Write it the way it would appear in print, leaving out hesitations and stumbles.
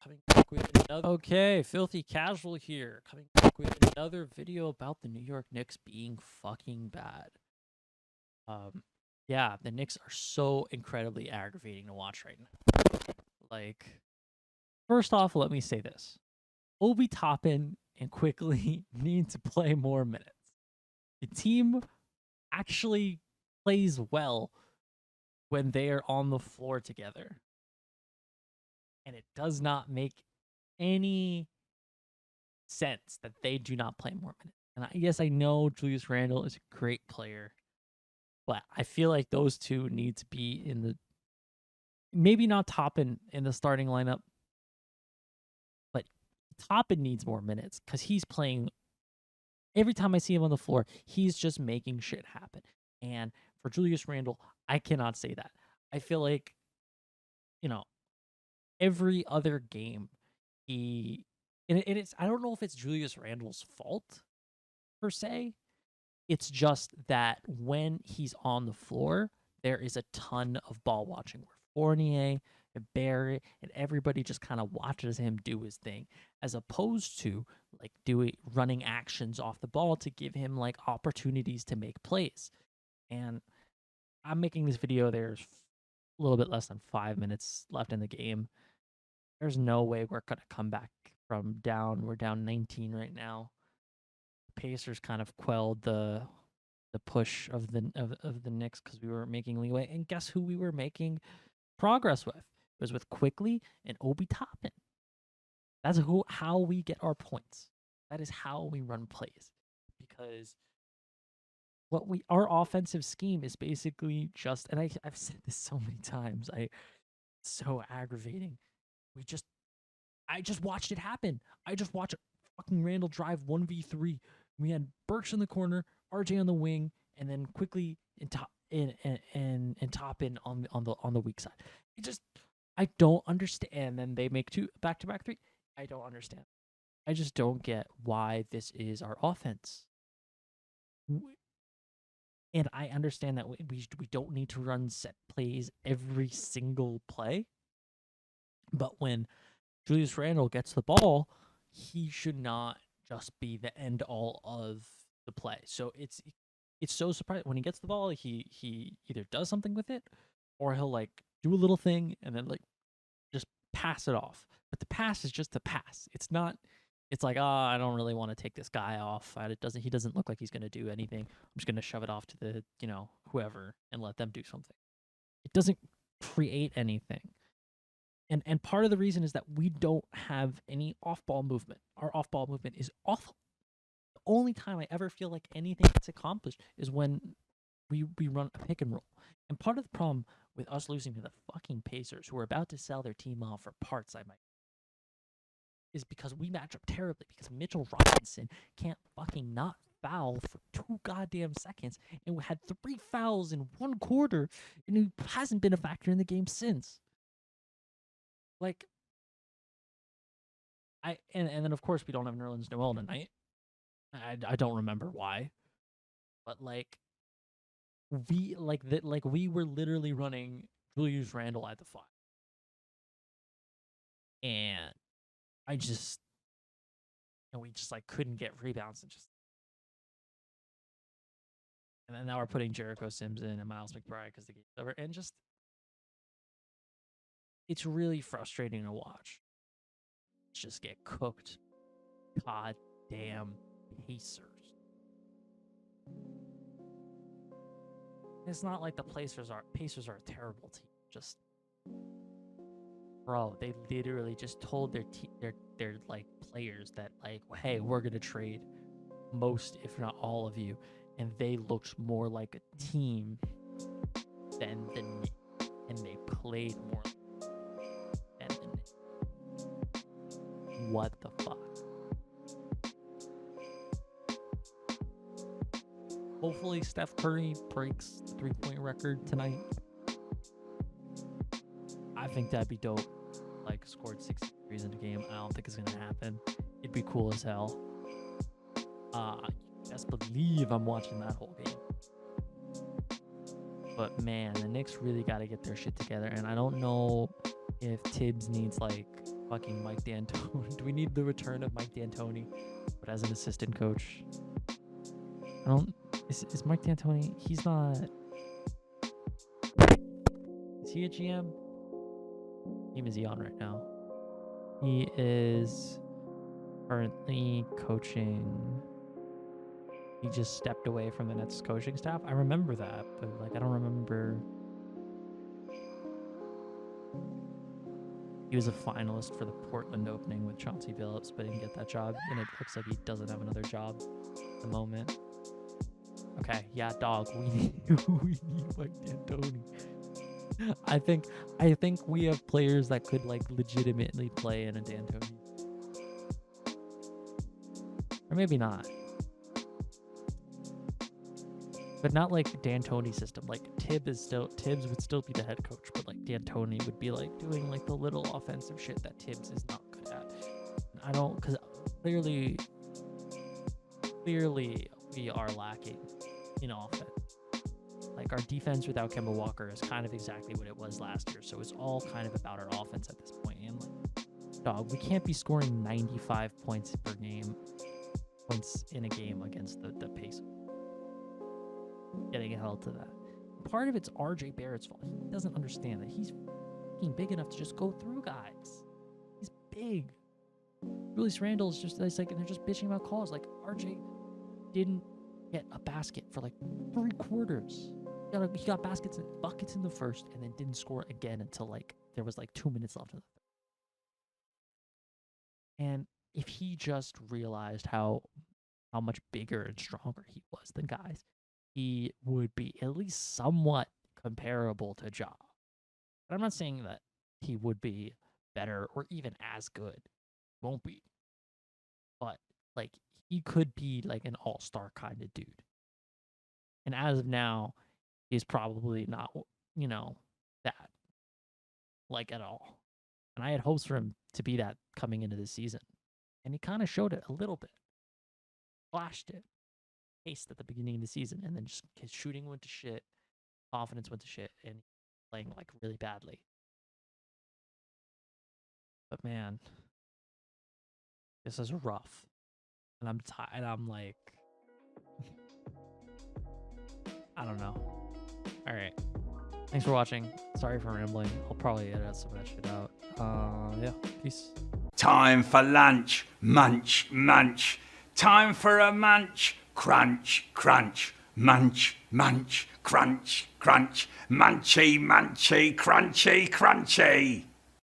Coming back with another. Okay, Filthy Casual here. Coming back with another video about the New York Knicks being fucking bad. Yeah, the Knicks are so incredibly aggravating to watch right now. Like, first off, let me say this: Obi Toppin and Quickly need to play more minutes. The team actually plays well when they are on the floor together, and it does not make any sense that they do not play more minutes. And yes, I know Julius Randle is a great player, but I feel like those two need to be in the maybe not Toppin in the starting lineup, but Toppin needs more minutes because he's playing. Every time I see him on the floor, he's just making shit happen. And for Julius Randle, I cannot say that. I feel like, you know, every other game, he and it's I don't know if it's Julius Randle's fault per se. It's just that when he's on the floor, there is a ton of ball watching where Fournier and Barrett and everybody just kind of watches him do his thing, as opposed to like doing running actions off the ball to give him like opportunities to make plays. And I'm making this video. There's a little bit less than 5 minutes left in the game. There's no way we're gonna come back from down. We're down 19 right now. Pacers kind of quelled the push of the Knicks because we were making leeway. And guess who we were making progress with? It was with Quickly and Obi Toppin. That's how we get our points. That is how we run plays. Because our offensive scheme is basically just, and I've said this so many times. So aggravating. I just watched it happen. I just watched fucking Randall drive 1v3. We had Burks in the corner, RJ on the wing, and then Quickly and Toppin on the weak side. I don't understand. And then they make two back-to-back three. I don't understand. I just don't get why this is our offense. And I understand that we don't need to run set plays every single play. But when Julius Randle gets the ball, he should not just be the end all of the play. So it's so surprising when he gets the ball, he either does something with it or he'll like do a little thing and then like just pass it off. But the pass is just the pass. It's like, I don't really want to take this guy off. He doesn't look like he's going to do anything. I'm just going to shove it off to the, whoever and let them do something. It doesn't create anything. And part of the reason is that we don't have any off-ball movement. Our off-ball movement is awful. The only time I ever feel like anything gets accomplished is when we run a pick and roll. And part of the problem with us losing to the fucking Pacers, who are about to sell their team off for parts, is because we match up terribly, because Mitchell Robinson can't fucking not foul for 2 goddamn seconds, and we had 3 fouls in 1 quarter, and he hasn't been a factor in the game since. Like, and then of course we don't have Nerlens Noel tonight. I don't remember why, but like we were literally running Julius Randle at the 5, and we just like couldn't get rebounds and then now we're putting Jericho Sims in and Miles McBride because the game's over, and just it's really frustrating to watch. Just get cooked. God damn Pacers. It's not like the Pacers are a terrible team. Just, bro, they literally just told their like players that like, hey, we're gonna trade most, if not all of you, and they looked more like a team than the Knicks, and they played more than the Knicks. What the fuck? Hopefully Steph Curry breaks the 3-point record tonight. I think that'd be dope. Like, scored 63s in a game. I don't think it's gonna happen. It'd be cool as hell. Best believe I'm watching that whole game. But man, the Knicks really got to get their shit together. And I don't know if Tibbs needs like fucking Mike D'Antoni. Do we need the return of Mike D'Antoni, but as an assistant coach? I don't. Is Mike D'Antoni? He's not. Is he a GM? What team is he on right now? He is currently coaching. He just stepped away from the Nets coaching staff. I remember that, but like I don't remember. He was a finalist for the Portland opening with Chauncey Billups, but didn't get that job, and it looks like he doesn't have another job at the moment. Okay, yeah, dog. We need Mike D'Antoni. I think we have players that could like legitimately play in a D'Antoni, or maybe not. But not like D'Antoni system. Like Tibbs would still be the head coach, but like D'Antoni would be like doing like the little offensive shit that Tibbs is not good at. And I don't, because clearly we are lacking in offense. Like our defense without Kemba Walker is kind of exactly what it was last year. So it's all kind of about our offense at this point. And like, dog, we can't be scoring 95 points in a game against the Pacers. Getting held to that. Part of it's RJ Barrett's fault. He doesn't understand that he's fucking big enough to just go through guys. He's big. Julius Randle is just, it's like, and they're just bitching about calls. Like RJ didn't get a basket for like 3 quarters. He got buckets in the first, and then didn't score again until like there was like 2 minutes left in the third. And if he just realized how much bigger and stronger he was than guys, he would be at least somewhat comparable to Ja. But I'm not saying that he would be better or even as good. Won't be. But like he could be like an all-star kind of dude. And as of now, he's probably not, that like at all. And I had hopes for him to be that coming into the season. And he kind of showed it a little bit. Flashed it. At the beginning of the season, and then just his shooting went to shit, confidence went to shit, and playing like really badly. But man, this is rough, and I'm tired. I'm like, I don't know. All right, thanks for watching. Sorry for rambling. I'll probably edit some of that shit out. Yeah, peace. Time for lunch, munch, munch. Time for a munch. Crunch, crunch, munch, munch, crunch, crunch, munchy, munchy, crunchy, crunchy.